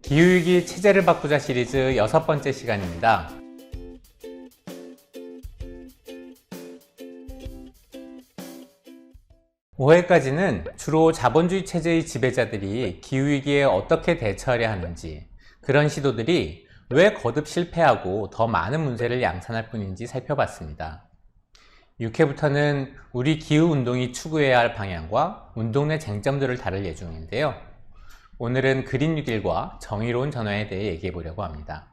기후위기 체제를 바꾸자 시리즈 6번째 시간입니다. 올해까지는 주로 자본주의 체제의 지배자들이 기후위기에 어떻게 대처하려 하는지, 그런 시도들이 왜 거듭 실패하고 더 많은 문제를 양산할 뿐인지 살펴봤습니다. 6회부터는 우리 기후운동이 추구해야 할 방향과 운동 내 쟁점들을 다룰 예정인데요. 오늘은 그린 뉴딜과 정의로운 전환에 대해 얘기해 보려고 합니다.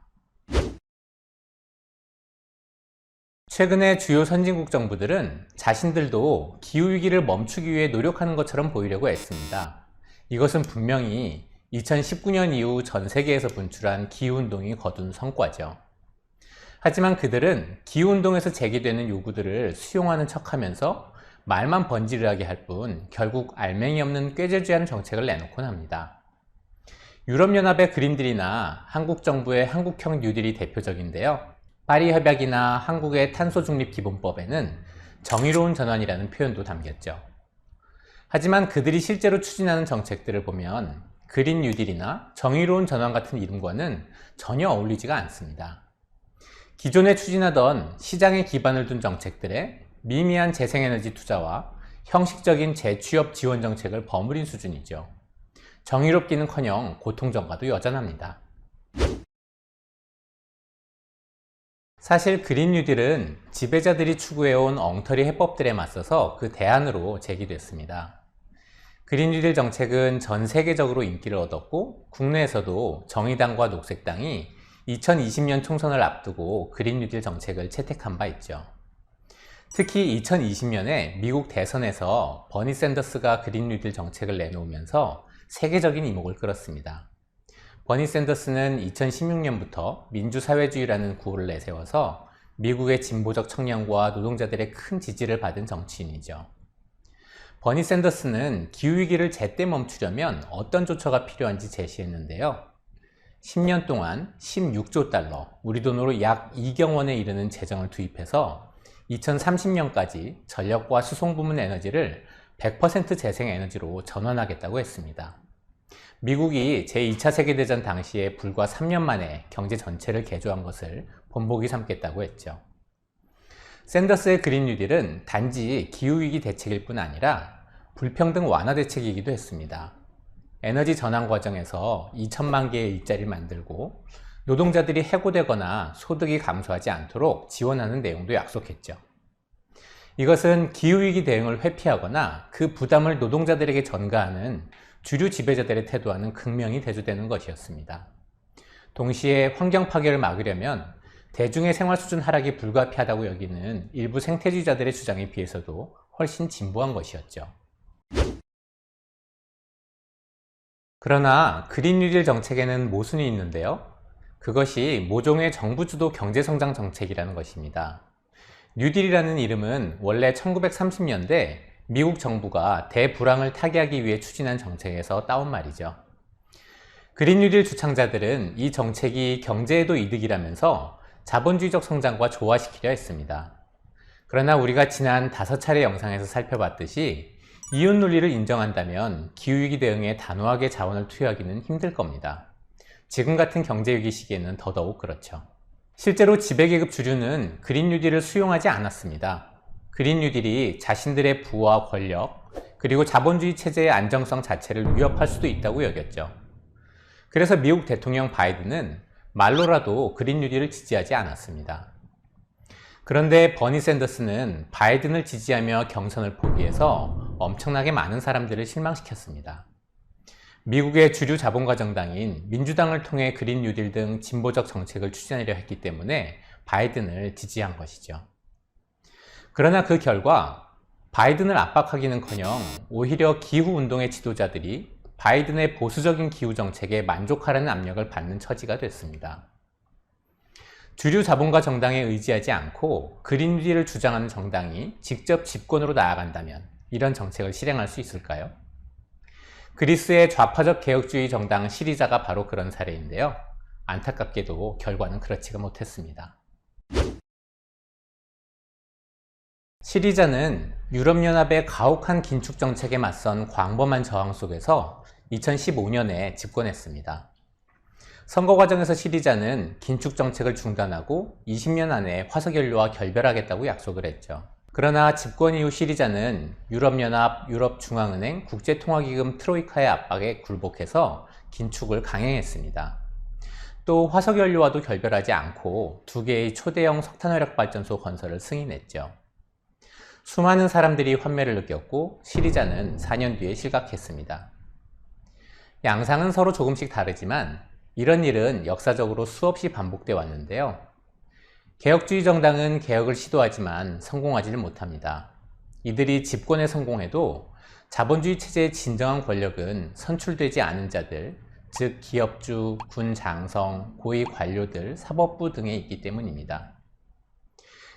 최근에 주요 선진국 정부들은 자신들도 기후위기를 멈추기 위해 노력하는 것처럼 보이려고 했습니다. 이것은 분명히 2019년 이후 전 세계에서 분출한 기후운동이 거둔 성과죠. 하지만 그들은 기후운동에서 제기되는 요구들을 수용하는 척하면서 말만 번지르르하게 할 뿐 결국 알맹이 없는 꾀죄죄한 정책을 내놓곤 합니다. 유럽연합의 그린딜이나 한국 정부의 한국형 뉴딜이 대표적인데요. 파리 협약이나 한국의 탄소중립기본법에는 정의로운 전환이라는 표현도 담겼죠. 하지만 그들이 실제로 추진하는 정책들을 보면 그린 뉴딜이나 정의로운 전환 같은 이름과는 전혀 어울리지가 않습니다. 기존에 추진하던 시장에 기반을 둔 정책들의 미미한 재생에너지 투자와 형식적인 재취업 지원 정책을 버무린 수준이죠. 정의롭기는커녕 고통전과도 여전합니다. 사실 그린 뉴딜은 지배자들이 추구해온 엉터리 해법들에 맞서서 그 대안으로 제기됐습니다. 그린 뉴딜 정책은 전 세계적으로 인기를 얻었고 국내에서도 정의당과 녹색당이 2020년 총선을 앞두고 그린 뉴딜 정책을 채택한 바 있죠. 특히 2020년에 미국 대선에서 버니 샌더스가 그린 뉴딜 정책을 내놓으면서 세계적인 이목을 끌었습니다. 버니 샌더스는 2016년부터 민주사회주의라는 구호를 내세워서 미국의 진보적 청년과 노동자들의 큰 지지를 받은 정치인이죠. 버니 샌더스는 기후위기를 제때 멈추려면 어떤 조처가 필요한지 제시했는데요. 10년 동안 16조 달러, 우리 돈으로 약 2경 원에 이르는 재정을 투입해서 2030년까지 전력과 수송 부문 에너지를 100% 재생에너지로 전환하겠다고 했습니다. 미국이 제2차 세계대전 당시에 불과 3년 만에 경제 전체를 개조한 것을 본보기 삼겠다고 했죠. 샌더스의 그린 뉴딜은 단지 기후위기 대책일 뿐 아니라 불평등 완화 대책이기도 했습니다. 에너지 전환 과정에서 2천만 개의 일자리를 만들고 노동자들이 해고되거나 소득이 감소하지 않도록 지원하는 내용도 약속했죠. 이것은 기후위기 대응을 회피하거나 그 부담을 노동자들에게 전가하는 주류 지배자들의 태도와는 극명히 대조되는 것이었습니다. 동시에 환경 파괴를 막으려면 대중의 생활 수준 하락이 불가피하다고 여기는 일부 생태주의자들의 주장에 비해서도 훨씬 진보한 것이었죠. 그러나 그린 뉴딜 정책에는 모순이 있는데요. 그것이 모종의 정부 주도 경제성장 정책이라는 것입니다. 뉴딜이라는 이름은 원래 1930년대 미국 정부가 대불황을 타개하기 위해 추진한 정책에서 따온 말이죠. 그린 뉴딜 주창자들은 이 정책이 경제에도 이득이라면서 자본주의적 성장과 조화시키려 했습니다. 그러나 우리가 지난 5차례 영상에서 살펴봤듯이 이웃 논리를 인정한다면 기후위기 대응에 단호하게 자원을 투여하기는 힘들 겁니다. 지금 같은 경제위기 시기에는 더더욱 그렇죠. 실제로 지배계급 주류는 그린 뉴딜을 수용하지 않았습니다. 그린 뉴딜이 자신들의 부와 권력, 그리고 자본주의 체제의 안정성 자체를 위협할 수도 있다고 여겼죠. 그래서 미국 대통령 바이든은 말로라도 그린 뉴딜을 지지하지 않았습니다. 그런데 버니 샌더스는 바이든을 지지하며 경선을 포기해서 엄청나게 많은 사람들을 실망시켰습니다. 미국의 주류 자본가 정당인 민주당을 통해 그린 뉴딜 등 진보적 정책을 추진하려 했기 때문에 바이든을 지지한 것이죠. 그러나 그 결과 바이든을 압박하기는커녕 오히려 기후운동의 지도자들이 바이든의 보수적인 기후정책에 만족하라는 압력을 받는 처지가 됐습니다. 주류 자본가 정당에 의지하지 않고 그린 뉴딜을 주장하는 정당이 직접 집권으로 나아간다면 이런 정책을 실행할 수 있을까요? 그리스의 좌파적 개혁주의 정당 시리자가 바로 그런 사례인데요. 안타깝게도 결과는 그렇지가 못했습니다. 시리자는 유럽연합의 가혹한 긴축 정책에 맞선 광범한 저항 속에서 2015년에 집권했습니다. 선거 과정에서 시리자는 긴축 정책을 중단하고 20년 안에 화석연료와 결별하겠다고 약속을 했죠. 그러나 집권 이후 시리자는 유럽연합, 유럽중앙은행, 국제통화기금 트로이카의 압박에 굴복해서 긴축을 강행했습니다. 또 화석연료와도 결별하지 않고 2개의 초대형 석탄화력발전소 건설을 승인했죠. 수많은 사람들이 환멸을 느꼈고 시리자는 4년 뒤에 실각했습니다. 양상은 서로 조금씩 다르지만 이런 일은 역사적으로 수없이 반복돼 왔는데요. 개혁주의 정당은 개혁을 시도하지만 성공하지를 못합니다. 이들이 집권에 성공해도 자본주의 체제의 진정한 권력은 선출되지 않은 자들, 즉 기업주, 군 장성, 고위 관료들, 사법부 등에 있기 때문입니다.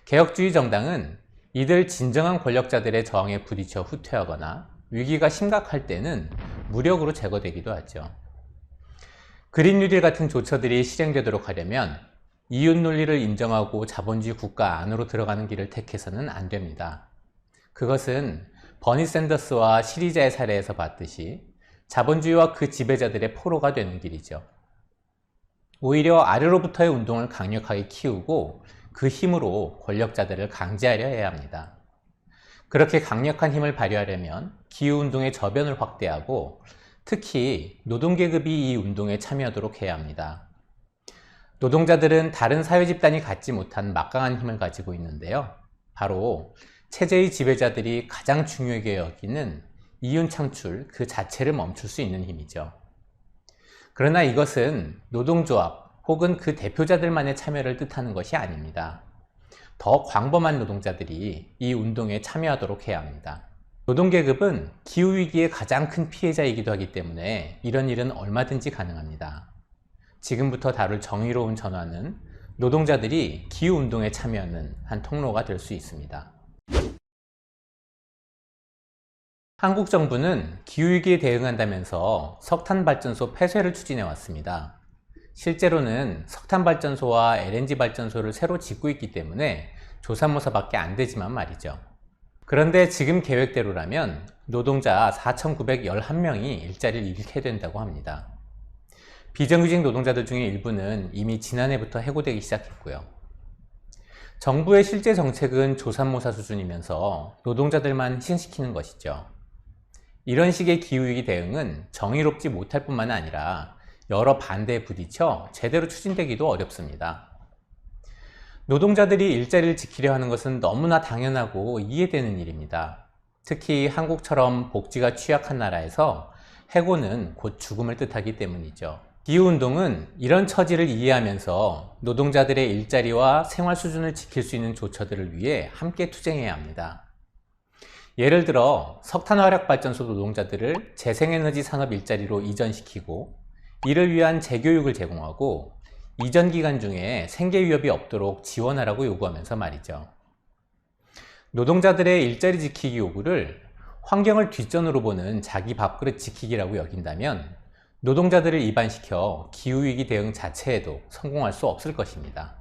개혁주의 정당은 이들 진정한 권력자들의 저항에 부딪혀 후퇴하거나 위기가 심각할 때는 무력으로 제거되기도 하죠. 그린 뉴딜 같은 조처들이 실행되도록 하려면 이웃 논리를 인정하고 자본주의 국가 안으로 들어가는 길을 택해서는 안 됩니다. 그것은 버니 샌더스와 시리자의 사례에서 봤듯이 자본주의와 그 지배자들의 포로가 되는 길이죠. 오히려 아래로부터의 운동을 강력하게 키우고 그 힘으로 권력자들을 강제하려 해야 합니다. 그렇게 강력한 힘을 발휘하려면 기후운동의 저변을 확대하고 특히 노동계급이 이 운동에 참여하도록 해야 합니다. 노동자들은 다른 사회집단이 갖지 못한 막강한 힘을 가지고 있는데요. 바로 체제의 지배자들이 가장 중요하게 여기는 이윤 창출 그 자체를 멈출 수 있는 힘이죠. 그러나 이것은 노동조합 혹은 그 대표자들만의 참여를 뜻하는 것이 아닙니다. 더 광범한 노동자들이 이 운동에 참여하도록 해야 합니다. 노동계급은 기후위기의 가장 큰 피해자이기도 하기 때문에 이런 일은 얼마든지 가능합니다. 지금부터 다룰 정의로운 전환은 노동자들이 기후운동에 참여하는 한 통로가 될 수 있습니다. 한국 정부는 기후위기에 대응한다면서 석탄발전소 폐쇄를 추진해 왔습니다. 실제로는 석탄발전소와 LNG 발전소를 새로 짓고 있기 때문에 조삼모사밖에 안 되지만 말이죠. 그런데 지금 계획대로라면 노동자 4,911명이 일자리를 잃게 된다고 합니다. 비정규직 노동자들 중에 일부는 이미 지난해부터 해고되기 시작했고요. 정부의 실제 정책은 조삼모사 수준이면서 노동자들만 희생시키는 것이죠. 이런 식의 기후위기 대응은 정의롭지 못할 뿐만 아니라 여러 반대에 부딪혀 제대로 추진되기도 어렵습니다. 노동자들이 일자리를 지키려 하는 것은 너무나 당연하고 이해되는 일입니다. 특히 한국처럼 복지가 취약한 나라에서 해고는 곧 죽음을 뜻하기 때문이죠. 기후운동은 이런 처지를 이해하면서 노동자들의 일자리와 생활 수준을 지킬 수 있는 조처들을 위해 함께 투쟁해야 합니다. 예를 들어 석탄화력발전소 노동자들을 재생에너지 산업 일자리로 이전시키고 이를 위한 재교육을 제공하고 이전 기간 중에 생계 위협이 없도록 지원하라고 요구하면서 말이죠. 노동자들의 일자리 지키기 요구를 환경을 뒷전으로 보는 자기 밥그릇 지키기라고 여긴다면 노동자들을 이반시켜 기후위기 대응 자체에도 성공할 수 없을 것입니다.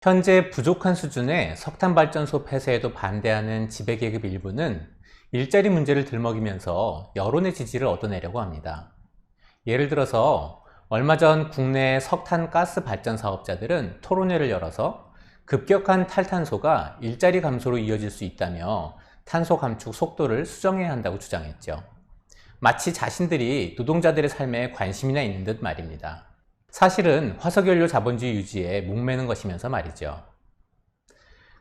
현재 부족한 수준의 석탄발전소 폐쇄에도 반대하는 지배계급 일부는 일자리 문제를 들먹이면서 여론의 지지를 얻어내려고 합니다. 예를 들어서 얼마 전 국내 석탄 가스 발전 사업자들은 토론회를 열어서 급격한 탈탄소가 일자리 감소로 이어질 수 있다며 탄소 감축 속도를 수정해야 한다고 주장했죠. 마치 자신들이 노동자들의 삶에 관심이나 있는 듯 말입니다. 사실은 화석연료 자본주의 유지에 목매는 것이면서 말이죠.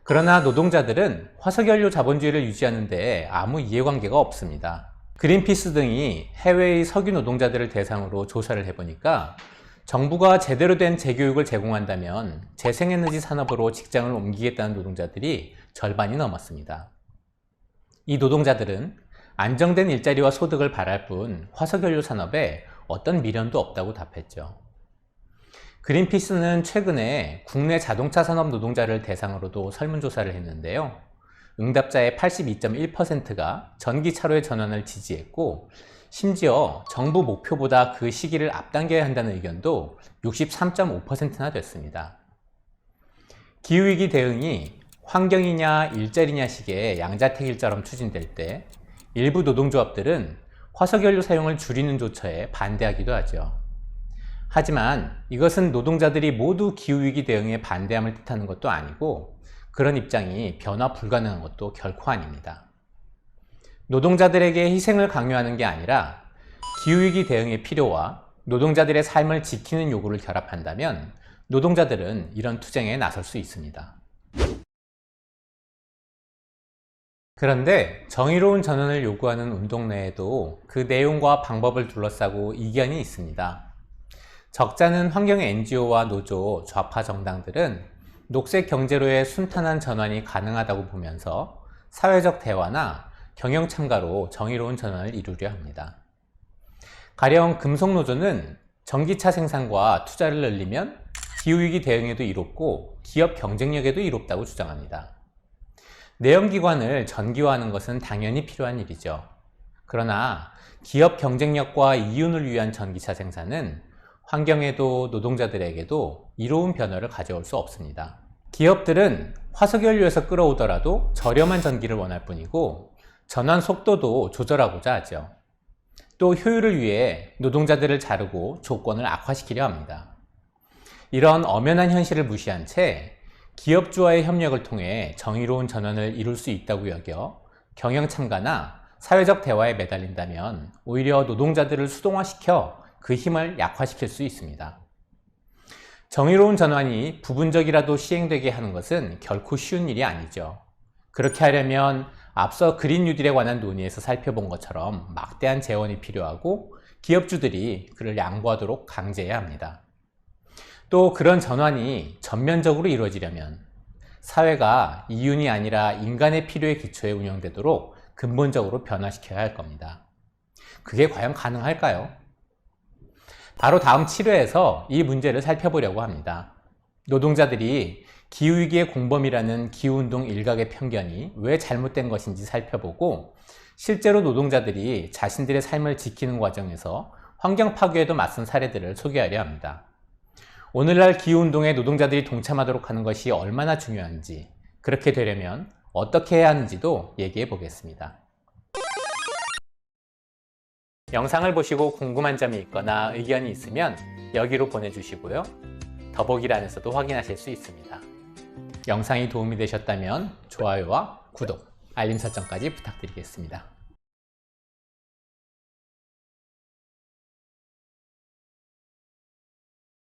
그러나 노동자들은 화석연료 자본주의를 유지하는 데 아무 이해관계가 없습니다. 그린피스 등이 해외의 석유 노동자들을 대상으로 조사를 해보니까 정부가 제대로 된 재교육을 제공한다면 재생에너지 산업으로 직장을 옮기겠다는 노동자들이 절반이 넘었습니다. 이 노동자들은 안정된 일자리와 소득을 바랄 뿐 화석연료 산업에 어떤 미련도 없다고 답했죠. 그린피스는 최근에 국내 자동차 산업 노동자를 대상으로도 설문조사를 했는데요. 응답자의 82.1%가 전기차로의 전환을 지지했고 심지어 정부 목표보다 그 시기를 앞당겨야 한다는 의견도 63.5%나 됐습니다. 기후위기 대응이 환경이냐 일자리냐 식의 양자택일처럼 추진될 때 일부 노동조합들은 화석연료 사용을 줄이는 조처에 반대하기도 하죠. 하지만 이것은 노동자들이 모두 기후위기 대응에 반대함을 뜻하는 것도 아니고 그런 입장이 변화 불가능한 것도 결코 아닙니다. 노동자들에게 희생을 강요하는 게 아니라 기후위기 대응의 필요와 노동자들의 삶을 지키는 요구를 결합한다면 노동자들은 이런 투쟁에 나설 수 있습니다. 그런데 정의로운 전환을 요구하는 운동 내에도 그 내용과 방법을 둘러싸고 이견이 있습니다. 적잖은 환경 NGO와 노조, 좌파 정당들은 녹색 경제로의 순탄한 전환이 가능하다고 보면서 사회적 대화나 경영 참가로 정의로운 전환을 이루려 합니다. 가령 금속노조는 전기차 생산과 투자를 늘리면 기후위기 대응에도 이롭고 기업 경쟁력에도 이롭다고 주장합니다. 내연기관을 전기화하는 것은 당연히 필요한 일이죠. 그러나 기업 경쟁력과 이윤을 위한 전기차 생산은 환경에도 노동자들에게도 이로운 변화를 가져올 수 없습니다. 기업들은 화석연료에서 끌어오더라도 저렴한 전기를 원할 뿐이고 전환 속도도 조절하고자 하죠. 또 효율을 위해 노동자들을 자르고 조건을 악화시키려 합니다. 이런 엄연한 현실을 무시한 채 기업주와의 협력을 통해 정의로운 전환을 이룰 수 있다고 여겨 경영 참가나 사회적 대화에 매달린다면 오히려 노동자들을 수동화시켜 그 힘을 약화시킬 수 있습니다. 정의로운 전환이 부분적이라도 시행되게 하는 것은 결코 쉬운 일이 아니죠. 그렇게 하려면 앞서 그린 뉴딜에 관한 논의에서 살펴본 것처럼 막대한 재원이 필요하고 기업주들이 그를 양보하도록 강제해야 합니다. 또 그런 전환이 전면적으로 이루어지려면 사회가 이윤이 아니라 인간의 필요에 기초해 운영되도록 근본적으로 변화시켜야 할 겁니다. 그게 과연 가능할까요? 바로 다음 7회에서 이 문제를 살펴보려고 합니다. 노동자들이 기후위기의 공범이라는 기후운동 일각의 편견이 왜 잘못된 것인지 살펴보고 실제로 노동자들이 자신들의 삶을 지키는 과정에서 환경 파괴에도 맞선 사례들을 소개하려 합니다. 오늘날 기후운동에 노동자들이 동참하도록 하는 것이 얼마나 중요한지, 그렇게 되려면 어떻게 해야 하는지도 얘기해 보겠습니다. 영상을 보시고 궁금한 점이 있거나 의견이 있으면 여기로 보내주시고요. 더보기란에서도 확인하실 수 있습니다. 영상이 도움이 되셨다면 좋아요와 구독, 알림 설정까지 부탁드리겠습니다.